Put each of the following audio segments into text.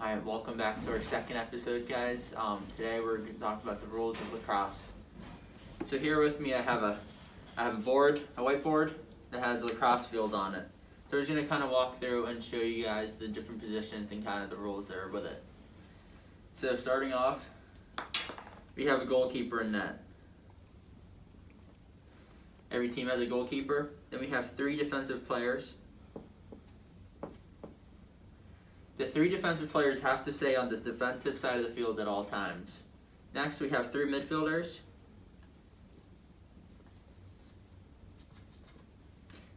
Alright, welcome back to our second episode, guys. Today we're going to talk about the rules of lacrosse. So here with me I have a whiteboard that has a lacrosse field on it. So we're just going to kind of walk through and show you guys the different positions and kind of the rules that are with it. So starting off, we have a goalkeeper in net. Every team has a goalkeeper. Then we have 3 defensive players. The 3 defensive players have to stay on the defensive side of the field at all times. Next, we have 3 midfielders.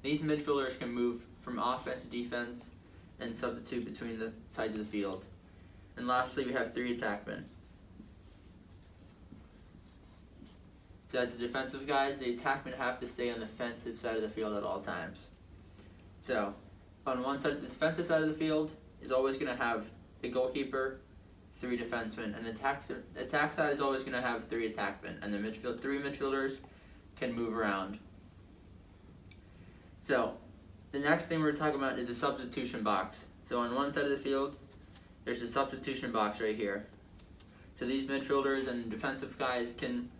These midfielders can move from offense to defense and substitute between the sides of the field. And lastly, we have 3 attackmen. So as the defensive guys, the attackmen have to stay on the defensive side of the field at all times. So, on one side, the defensive side of the field is always going to have a goalkeeper, 3 defensemen, and the attack side is always going to have 3 attackmen, and the 3 midfielders can move around. So, the next thing we're talking about is the substitution box. So on one side of the field, there's a substitution box right here. So these midfielders and defensive guys can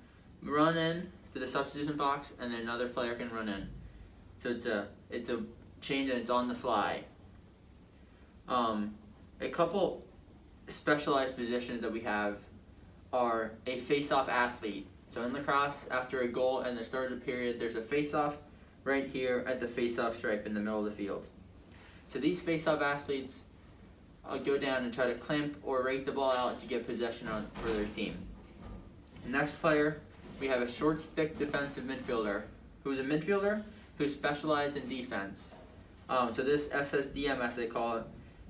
run in to the substitution box, and then another player can run in. So it's a change, and it's on the fly. A couple specialized positions that we have are a face-off athlete. So in lacrosse, after a goal and the start of the period, there's a face-off right here at the face-off stripe in the middle of the field. So these face-off athletes go down and try to clamp or rake the ball out to get possession for their team. Next player, we have a short stick defensive midfielder, who's a midfielder who's specialized in defense. So this SSDM, as they call it,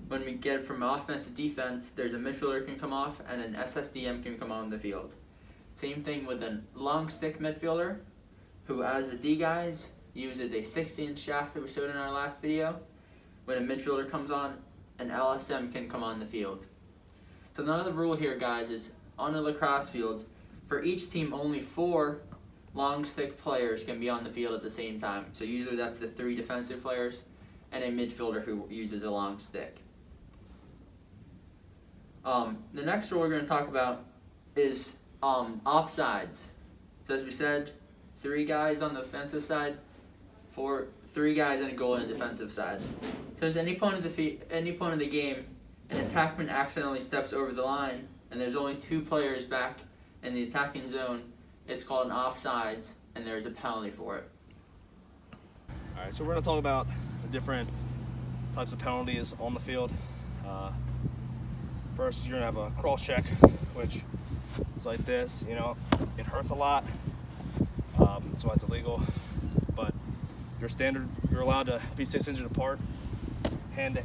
when we get from offense to defense, there's a midfielder can come off and an SSDM can come on the field. Same thing with a long stick midfielder, who as the D guys uses a 16-inch shaft that we showed in our last video. When a midfielder comes on, an LSM can come on the field. So another rule here, guys, is on a lacrosse field, for each team only 4 long stick players can be on the field at the same time. So usually that's the 3 defensive players and a midfielder who uses a long stick. The next rule we're going to talk about is offsides. So as we said, 3 guys on the offensive side, 3 guys on a goal on the defensive side. So at any point of the game, an attackman accidentally steps over the line, and there's only 2 players back in the attacking zone. It's called an offsides, and there's a penalty for it. All right, so we're going to talk about the different types of penalties on the field. First, you're going to have a cross check, which is like this. You know, it hurts a lot. That's why it's illegal. But your standard, you're allowed to be 6 inches apart, hand,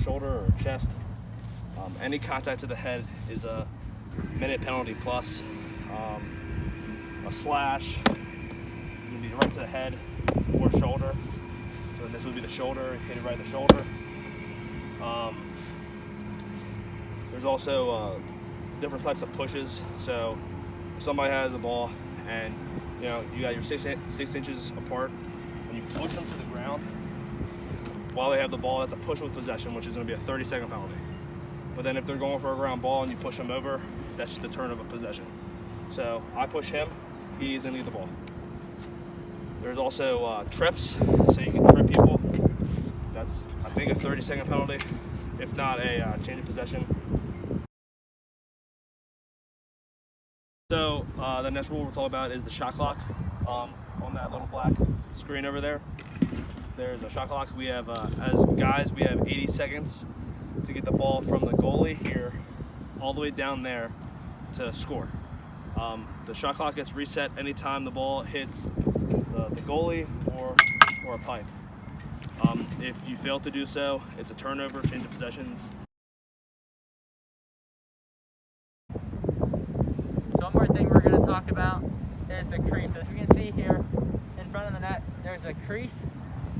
shoulder or chest. Any contact to the head is a minute penalty plus. A slash is going to be right to the head or shoulder. So this would be the shoulder, hit it right in the shoulder. There's also different types of pushes. So if somebody has a ball and you got your 6 inches apart, and you push them to the ground while they have the ball, that's a push with possession, which is going to be a 30-second penalty. But then if they're going for a ground ball and you push them over, that's just a turn of a possession. So I push him, he's going to get the ball. There's also trips, so you can trip people. That's, I think, a 30-second penalty, if not a change of possession. So the next rule we're talking about is the shot clock. On that little black screen over there, there's a shot clock. We have, as guys, we have 80 seconds to get the ball from the goalie here all the way down there to score. The shot clock gets reset anytime the ball hits the goalie or a pipe. If you fail to do so, it's a turnover, change of possessions. So one more thing we're going to talk about is the crease. As we can see here in front of the net, there's a crease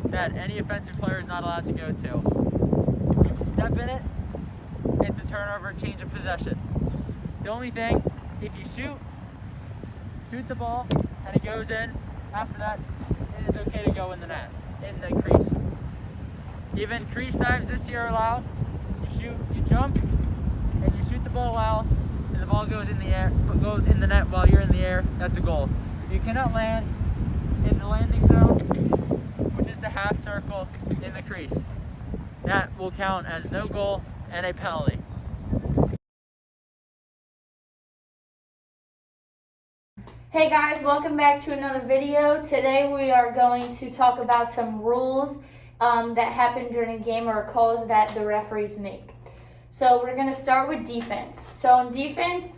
that any offensive player is not allowed to go to. If you step in it, it's a turnover, change of possession. The only thing, if you shoot the ball and it goes in, after that, it is okay to go in the net, in the crease. Even crease dives this year are allowed. You you jump, and you shoot the ball out, and the ball goes in the air, goes in the net while you're in the air. That's a goal. You cannot land in the landing zone, which is the half circle in the crease. That will count as no goal and a penalty. Hey guys, welcome back to another video. Today we are going to talk about some rules that happen during a game or calls that the referees make. So we're going to start with defense. So in defense,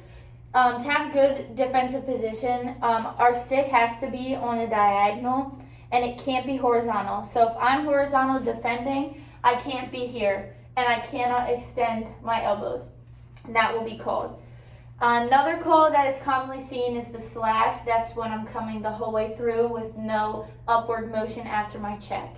to have good defensive position, our stick has to be on a diagonal and it can't be horizontal. So if I'm horizontal defending, I can't be here and I cannot extend my elbows. And that will be called. Another call that is commonly seen is the slash. That's when I'm coming the whole way through with no upward motion after my check.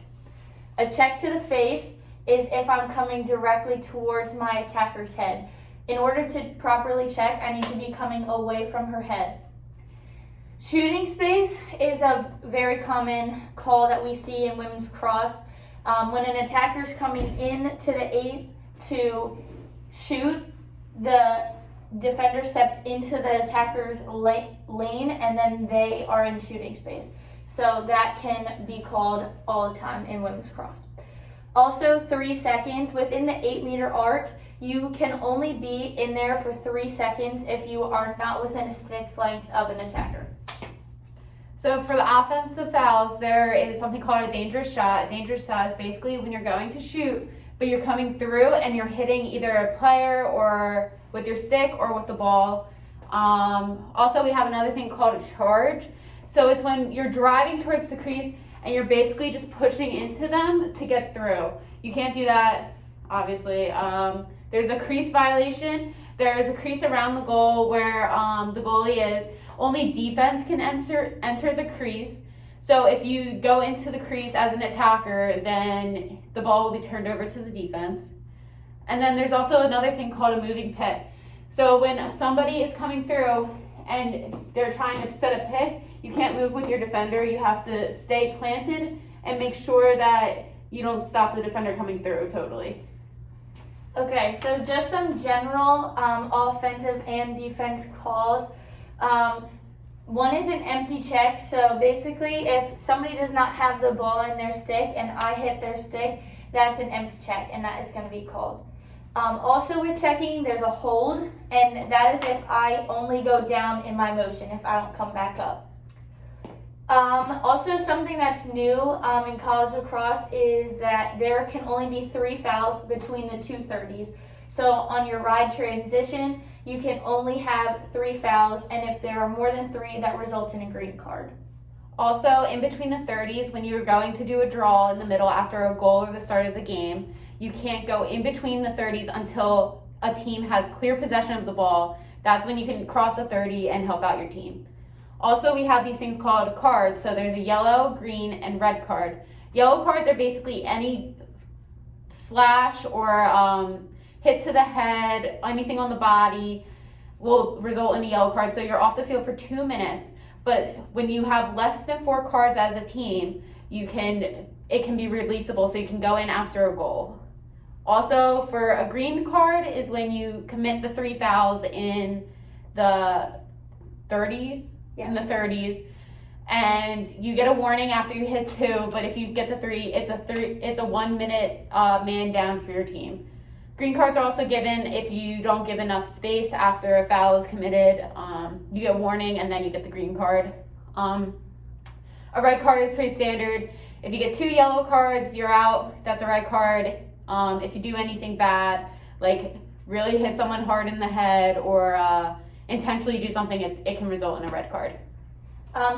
A check to the face is if I'm coming directly towards my attacker's head. In order to properly check, I need to be coming away from her head. Shooting space is a very common call that we see in women's lacrosse. When an attacker is coming in to the 8 to shoot, the defender steps into the attacker's lane and then they are in shooting space. So that can be called all the time in women's lacrosse. Also, 3 seconds. Within the 8-meter arc, you can only be in there for 3 seconds if you are not within a stick's length of an attacker. So for the offensive fouls, there is something called a dangerous shot. A dangerous shot is basically when you're going to shoot, but you're coming through and you're hitting either a player or with your stick or with the ball. Also, we have another thing called a charge. So it's when you're driving towards the crease and you're basically just pushing into them to get through. You can't do that, obviously. There's a crease violation. There's a crease around the goal where the goalie is. Only defense can enter the crease. So if you go into the crease as an attacker, then the ball will be turned over to the defense. And then there's also another thing called a moving pick. So when somebody is coming through and they're trying to set a pick, you can't move with your defender. You have to stay planted and make sure that you don't stop the defender coming through totally. Okay, so just some general offensive and defense calls. One is an empty check. So basically, if somebody does not have the ball in their stick and I hit their stick, that's an empty check, and that is going to be called. Also with checking, there's a hold, and that is if I only go down in my motion, if I don't come back up. Also, something that's new in college lacrosse is that there can only be 3 fouls between the two 30s. So on your ride transition, you can only have 3 fouls, and if there are more than 3, that results in a green card. Also, in between the 30s, when you're going to do a draw in the middle after a goal or the start of the game, you can't go in between the 30s until a team has clear possession of the ball. That's when you can cross the 30 and help out your team. Also, we have these things called cards. So there's a yellow, green, and red card. Yellow cards are basically any slash or hit to the head, anything on the body will result in a yellow card. So you're off the field for 2 minutes. But when you have less than 4 cards as a team, it can be releasable, so you can go in after a goal. Also, for a green card is when you commit the 3 fouls in the 30s. Yeah. In the 30s, and you get a warning after you hit 2. But if you get the 3, it's a 1 minute man down for your team. Green cards are also given if you don't give enough space after a foul is committed. You get a warning and then you get the green card. A red card is pretty standard. If you get 2 yellow cards, you're out. That's a red card. If you do anything bad, like really hit someone hard in the head or intentionally do something, it can result in a red card.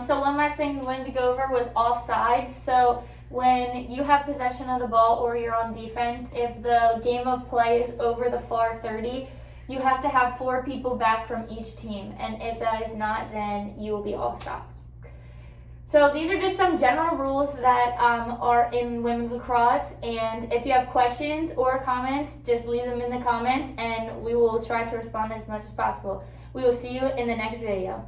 So one last thing we wanted to go over was offsides. So when you have possession of the ball or you're on defense, if the game of play is over the far 30, you have to have 4 people back from each team. And if that is not, then you will be offsides. So these are just some general rules that are in women's lacrosse. And if you have questions or comments, just leave them in the comments and we will try to respond as much as possible. We will see you in the next video.